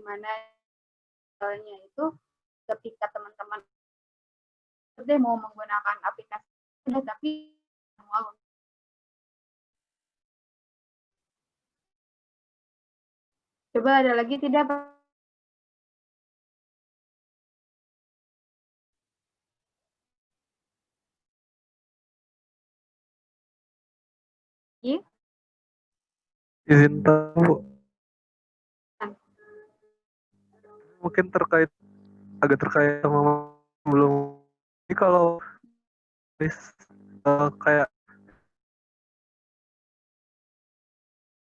mana itu ketika teman-teman mau menggunakan aplikasi tapi manual. Coba ada lagi tidak, Pak? Izin tahu, mungkin agak terkait sama belum. Ini kalau kayak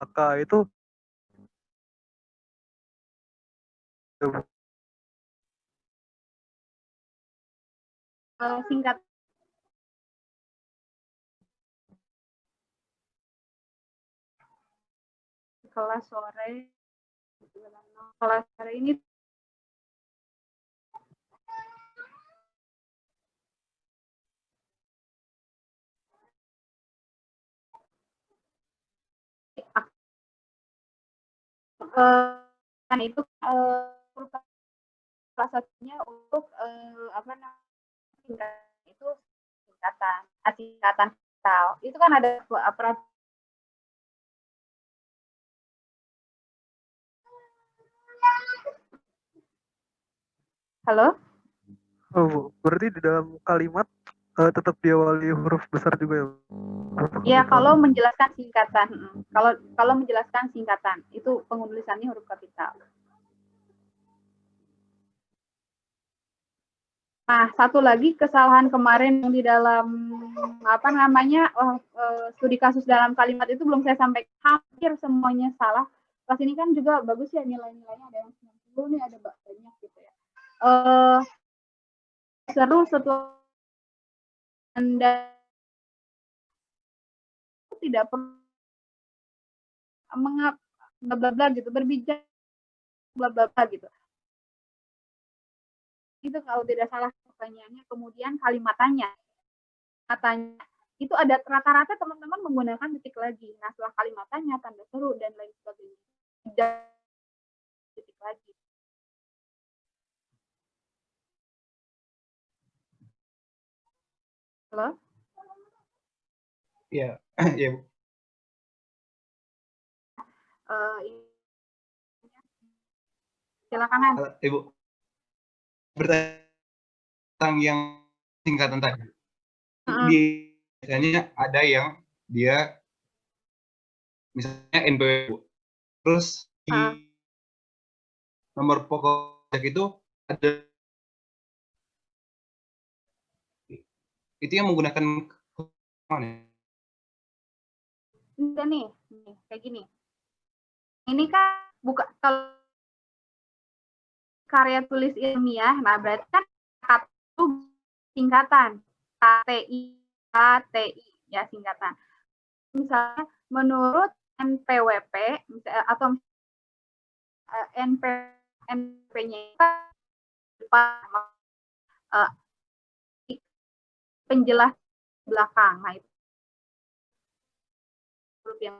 kakak itu Singkat kelas sore ini kan itu salah satunya untuk apa namanya itu singkatan tal itu kan ada peraturan. Halo? Oh, berarti di dalam kalimat tetap diawali huruf besar juga ya? Ya, kalau menjelaskan singkatan. Kalau menjelaskan singkatan, itu penulisannya huruf kapital. Nah, satu lagi kesalahan kemarin yang di dalam apa namanya studi kasus dalam kalimat itu belum saya sampaikan, hampir semuanya salah. Pas ini kan juga bagus ya nilai-nilainya, ada yang 90 nih, ada banyak gitu ya. Seru setelah Anda tidak perlu bla bla bla gitu, berbicara bla bla bla gitu. Itu kalau tidak salah pertanyaannya, kemudian kalimatannya itu ada rata-rata teman-teman menggunakan titik lagi. Nah, setelah kalimatannya, tanda seru dan lain sebagainya. Tidak titik lagi. Halo? Iya, iya Bu. Silakan, Han. Ibu bertanya tentang yang singkatan tadi. Biasanya ada yang dia misalnya NPWP, terus di nomor pokok itu ada itu yang menggunakan mana? Enggak nih, kayak gini. Ini kan buka kalau karya tulis ilmiah, nah berarti kan satu singkatan KTI ya singkatan. Misalnya menurut NPWP atau NP-nya penjelas belakang. Nah, itu huruf yang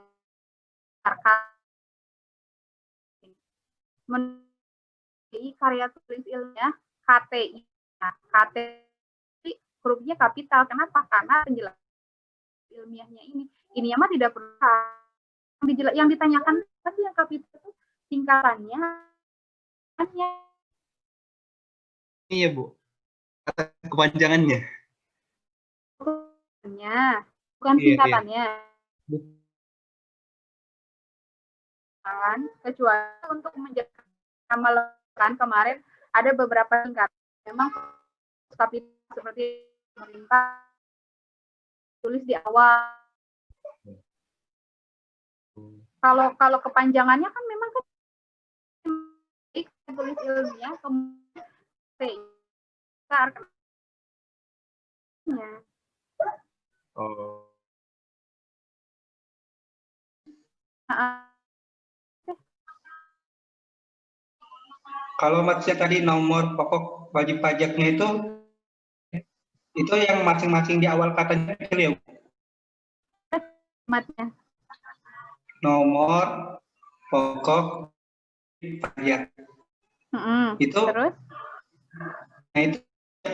menurut karya tulis ilmiah KTI. Nah, KTI hurufnya kapital. Kenapa? Karena penjelasan ilmiahnya ini mah tidak perlu yang ditanyakan tapi yang kapital itu singkatannya Iya Bu, kata kepanjangannya. Bukan singkatannya. Iya. Kecuali untuk menjelaskan kemarin ada beberapa singkatan memang kapital seperti pemerintah tulis di awal. Kalau kepanjangannya kan memang kan tulis ilmiah kemudian Oh. Kalau maksudnya tadi nomor pokok wajib pajaknya itu yang masing-masing di awal katanya ya. Nomor pokok pajak. Itu, Terus? nah itu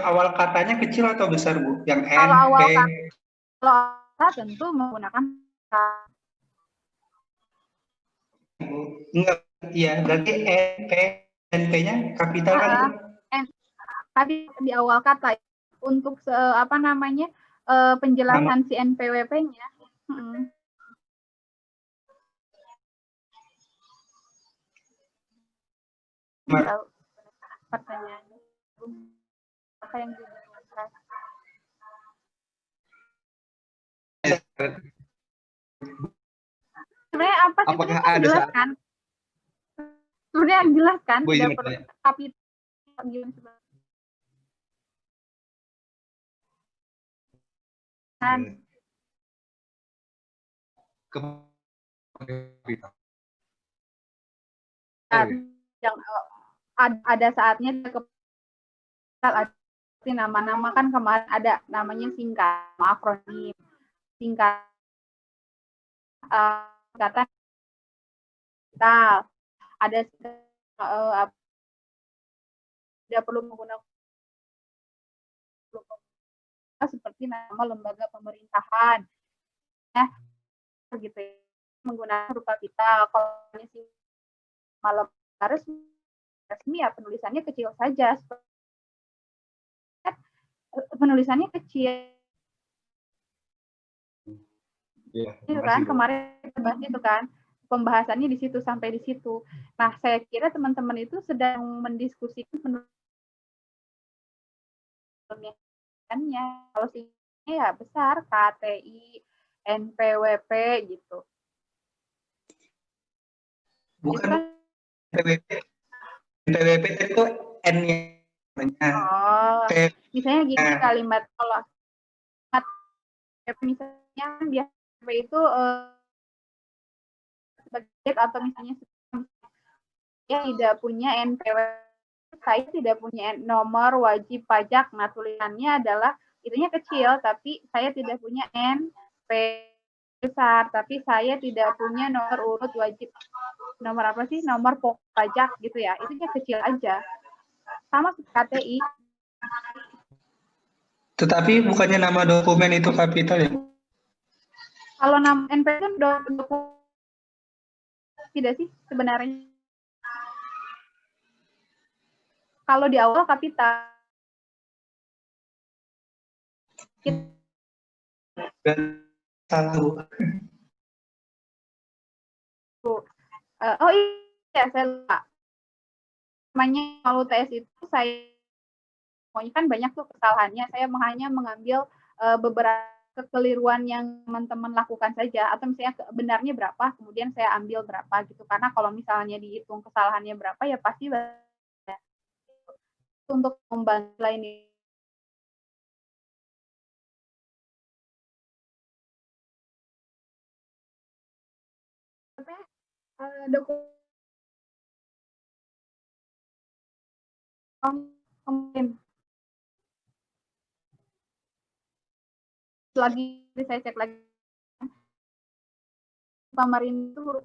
awal katanya kecil atau besar, Bu? Yang N, Kalau awal P? kata tentu menggunakan Enggak, iya. Berarti N, P, dan P-nya kapital kan, Bu? tadi di awal kata untuk apa namanya penjelasan si NPWP-nya. Tahu pertanyaannya apa yang dibingungkan? Sebenarnya apa sih? Apakah Sebenarnya ada jelas saat kan? Sebenarnya jelas kan? Bu, Tidak izin perlu bertanya. kapital. Yang ada saatnya ada nama-nama kan kemarin ada namanya singkat akronim singkat kata ada tidak perlu menggunakan seperti nama lembaga pemerintahan ya gitu ya. Menggunakan huruf kapital. Kalau sih malam harus resmi ya penulisannya kecil saja. Penulisannya kecil. Ya, itu kan kemarin kita bahas itu kan pembahasannya di situ sampai di situ. Nah, saya kira teman-teman itu sedang mendiskusikan penulisannya. Kalau sih ya besar KTI, NPWP gitu. Bukan NPWP. NPWP itu N-nya. Oh, misalnya gini kalimat kalau misalnya biasa itu sebagai atau misalnya saya tidak punya NPWP, saya tidak punya nomor wajib pajak. Nah, tulisannya adalah itunya kecil, tapi saya tidak punya NP besar, tapi saya tidak punya nomor urut wajib. Nomor apa sih? Nomor pokok pajak gitu ya. Itunya kecil aja. Sama seperti KTI. Tetapi bukannya nama dokumen itu kapital ya? Kalau nama NP itu dokumen tidak sih sebenarnya? Kalau di awal kapital. Dan tahu. Oh iya, saya lupa. Namanya kalau UTS itu saya pokoknya kan banyak tuh kesalahannya. Saya hanya mengambil beberapa kekeliruan yang teman-teman lakukan saja atau misalnya benarnya berapa kemudian saya ambil berapa gitu karena kalau misalnya dihitung kesalahannya berapa ya pasti untuk membantu ini dokumen lagi saya cek lagi pemerintah huruf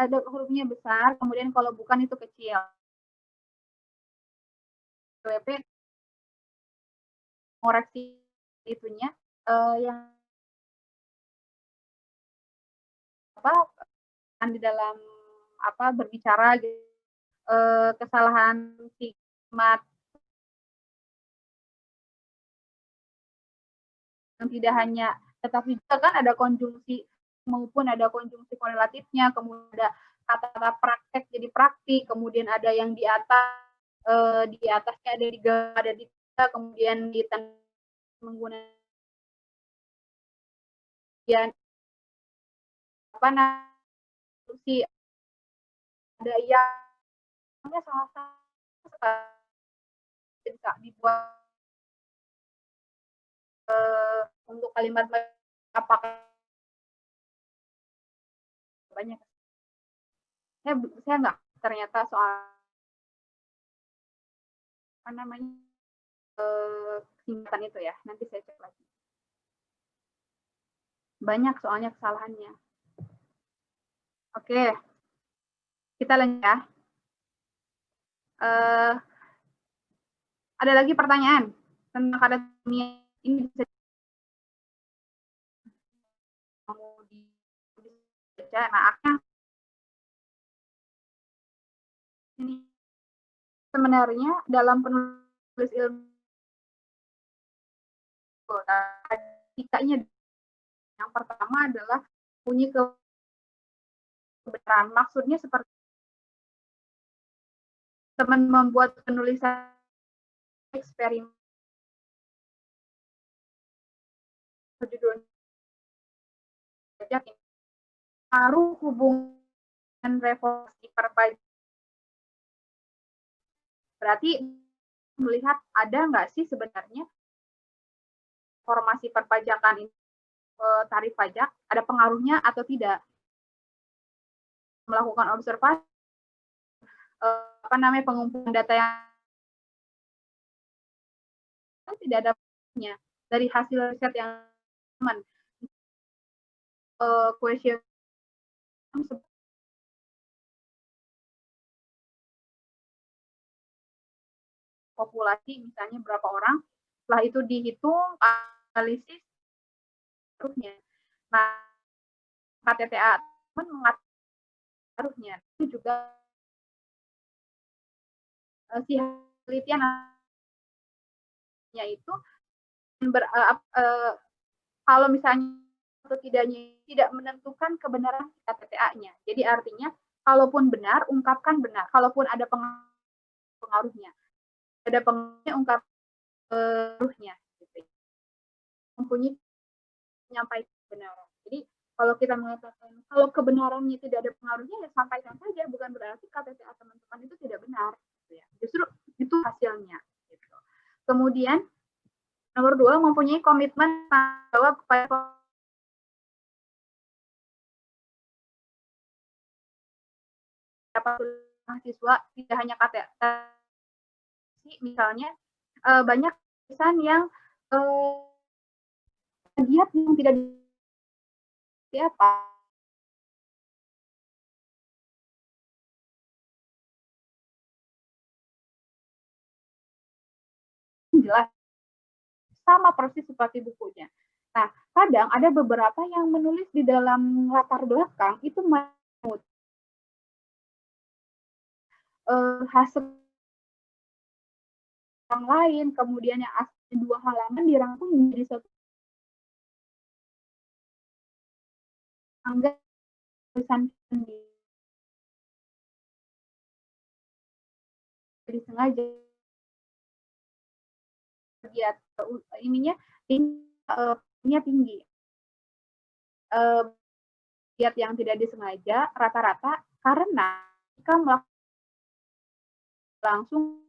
ada hurufnya besar kemudian kalau bukan itu kecil WP koreksi itunya yang apa di dalam apa berbicara gitu kesalahan stigmat yang tidak hanya tetapi juga kan ada konjungsi maupun ada konjungsi korelatifnya kemudian ada kata-kata praktek jadi praktik kemudian ada yang di atasnya ada di ada di kemudian di menggunakan apa namanya ada yang salah satu bisa dibuat untuk kalimat apakah banyak saya nggak ternyata soal apa namanya singkatan itu ya nanti saya cek lagi banyak soalnya kesalahannya oke kita lanjut ya Ada lagi pertanyaan tentang karya ilmiah ini bisa mau dibaca. Nah, akhirnya ini sebenarnya dalam penulis ilmu etikanya yang pertama adalah punya kebenaran. Maksudnya seperti teman membuat penulisan eksperimen judul pajak ini pengaruh hubungan revolusi perpajakan. Berarti melihat ada nggak sih sebenarnya formasi perpajakan ini tarif pajak ada pengaruhnya atau tidak, melakukan observasi pengumpulan data yang tidak ada dari hasil riset yang teman question populasi misalnya berapa orang, setelah itu dihitung analisis terusnya. Nah, KTTA mengaturnya itu juga si penelitian itu kalau misalnya atau tidaknya tidak menentukan kebenaran KTTA-nya. Jadi artinya kalaupun benar ungkapkan benar, kalaupun ada pengaruhnya, ada pengaruhnya ungkap pengaruhnya. Gitu. Mempunyai menyampaikan kebenaran. Jadi kalau kita mengatakan kalau kebenarannya tidak ada pengaruhnya ya sampaikan saja, bukan berarti KTTA teman-teman itu tidak benar. Gitu ya. Justru itu hasilnya. Gitu. Kemudian nomor 2 mempunyai komitmen jawab kepada mahasiswa, tidak hanya KTTA, misalnya banyak tulisan yang giat yang tidak apa jelas sama persis seperti bukunya. Nah, kadang ada beberapa yang menulis di dalam latar belakang itu hasil yang lain, kemudian yang asli 2 halaman dirangkum menjadi satu anggap tulisan sendiri. Jadi sengaja lihat ininya tinggi. Lihat yang tidak disengaja rata-rata karena jika langsung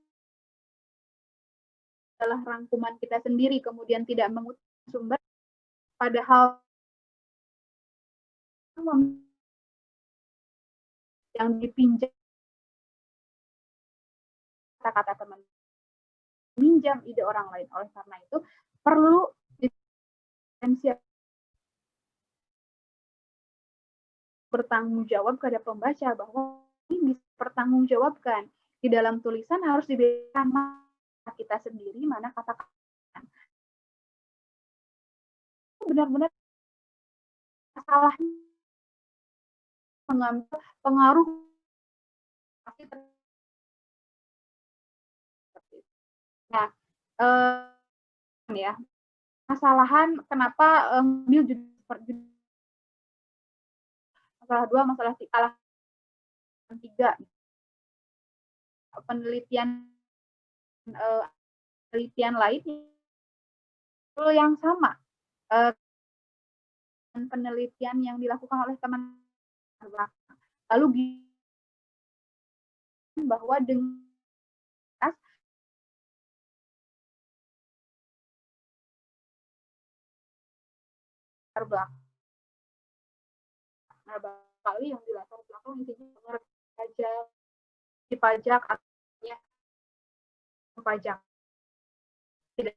adalah rangkuman kita sendiri kemudian tidak mengutip sumber, padahal yang dipinjam kata-kata teman minjam ide orang lain. Oleh karena itu perlu bertanggung jawab kepada pembaca bahwa ini bisa bertanggungjawabkan di dalam tulisan harus dibedakan mana kita sendiri mana kata-kata benar-benar salah mengambil pengaruh nah ya kesalahan kenapa masalah 2 masalah 3 penelitian lain itu yang sama penelitian yang dilakukan oleh teman lalu bahwa dengan kali yang di latar belakang intinya pajak artinya pajak tidak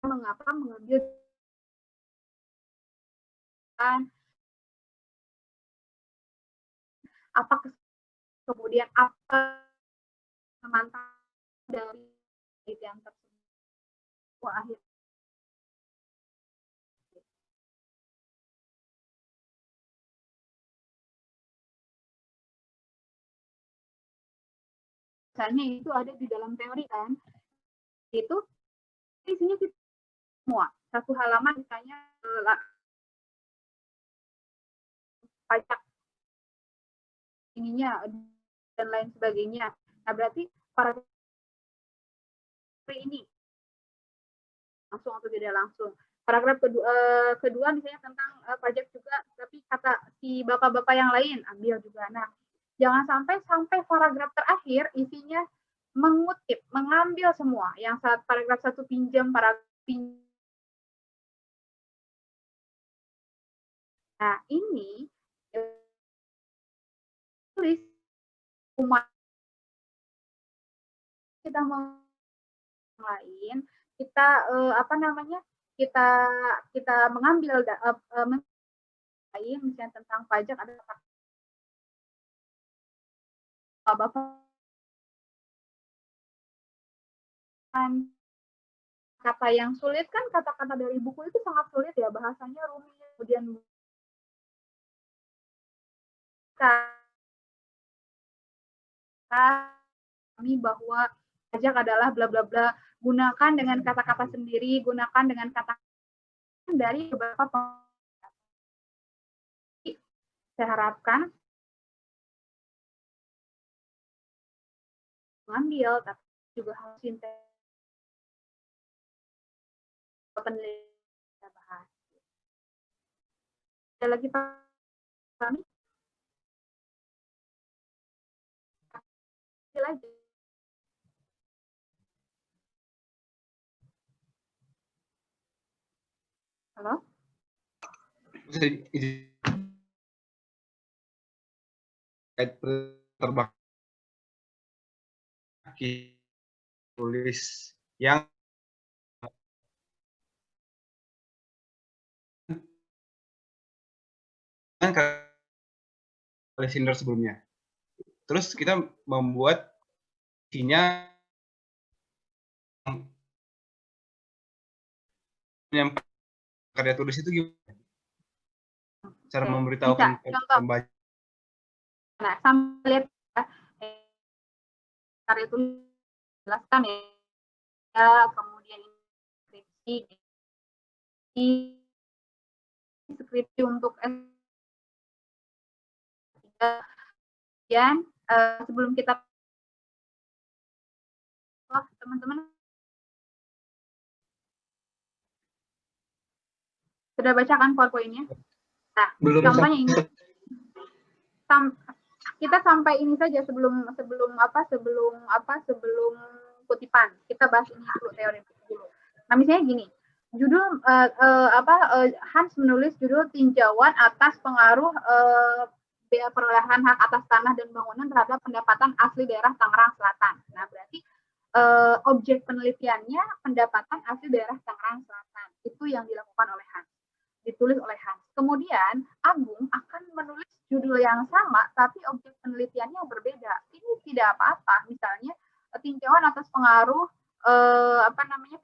mengapa mengambil apa kemudian apa manfaat dari penelitian tersebut. Akhir misalnya itu ada di dalam teori kan, itu isinya kita semua satu halaman misalnya pajak ininya dan lain sebagainya. Nah berarti para ini langsung atau tidak langsung. Paragraf kedua misalnya tentang pajak juga, tapi kata si bapak-bapak yang lain ambil juga. Nah, jangan sampai paragraf terakhir isinya mengutip, mengambil semua. Yang paragraf 1 pinjam, paragraf pinjam. Nah, ini tulis umat kita mau lain, kita apa namanya? Kita mengambil lain misalnya tentang pajak ada bapak kata yang sulit kan, kata-kata dari buku itu sangat sulit ya, bahasanya rumit, kemudian kami bahwa pajak adalah bla bla bla, gunakan dengan kata-kata sendiri, gunakan dengan kata dari beberapa saya harapkan mengambil, tapi juga harus penelitian kita bahas. Ada lagi Pak Fahmi? Lagi. Halo? Terbang tulis yang kalender sebelumnya. Terus kita membuat isinya yang karya tulis itu gimana? Cara memberitahukan pembaca. Nah, sambil lihat karya tulis jelaskan ya, kemudian skripsi untuk dan sebelum kita teman-teman sudah bacakan PowerPoint-nya? Nah, contohnya ini. Kita sampai ini saja sebelum kutipan. Kita bahas ini dulu, teori dulu. Nah, misalnya gini, judul Hans menulis judul tinjauan atas pengaruh biaya perolehan hak atas tanah dan bangunan terhadap pendapatan asli daerah Tangerang Selatan. Nah, berarti objek penelitiannya pendapatan asli daerah Tangerang Selatan. Itu yang dilakukan oleh Hans, ditulis oleh Hans. Kemudian Agung akan menulis judul yang sama, tapi objek penelitiannya berbeda. Ini tidak apa-apa. Misalnya tinjauan atas pengaruh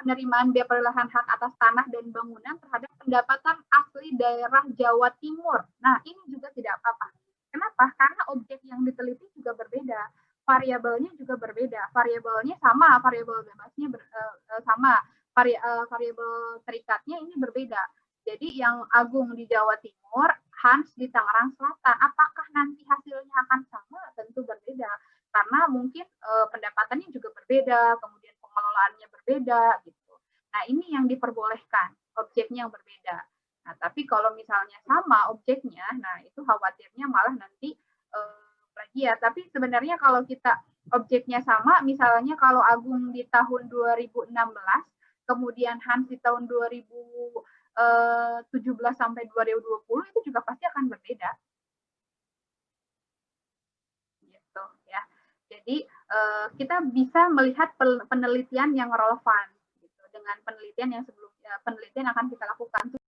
penerimaan biaya perolehan hak atas tanah dan bangunan terhadap pendapatan asli daerah Jawa Timur. Nah, ini juga tidak apa-apa. Kenapa? Karena objek yang diteliti juga berbeda, variabelnya juga berbeda. Variabelnya sama, variabel bebasnya sama, variabel terikatnya ini berbeda. Jadi yang Agung di Jawa Timur, Hans di Tangerang Selatan. Apakah nanti hasilnya akan sama? Tentu berbeda. Karena mungkin pendapatannya juga berbeda, kemudian pengelolaannya berbeda gitu. Nah, ini yang diperbolehkan, objeknya yang berbeda. Nah, tapi kalau misalnya sama objeknya, nah itu khawatirnya malah nanti plagiat. Tapi sebenarnya kalau kita objeknya sama, misalnya kalau Agung di tahun 2016, kemudian Hans di tahun 2017 sampai 2020 itu juga pasti akan berbeda. Gitu ya. Jadi kita bisa melihat penelitian yang relevan gitu, dengan penelitian yang sebelumnya, penelitian akan kita lakukan.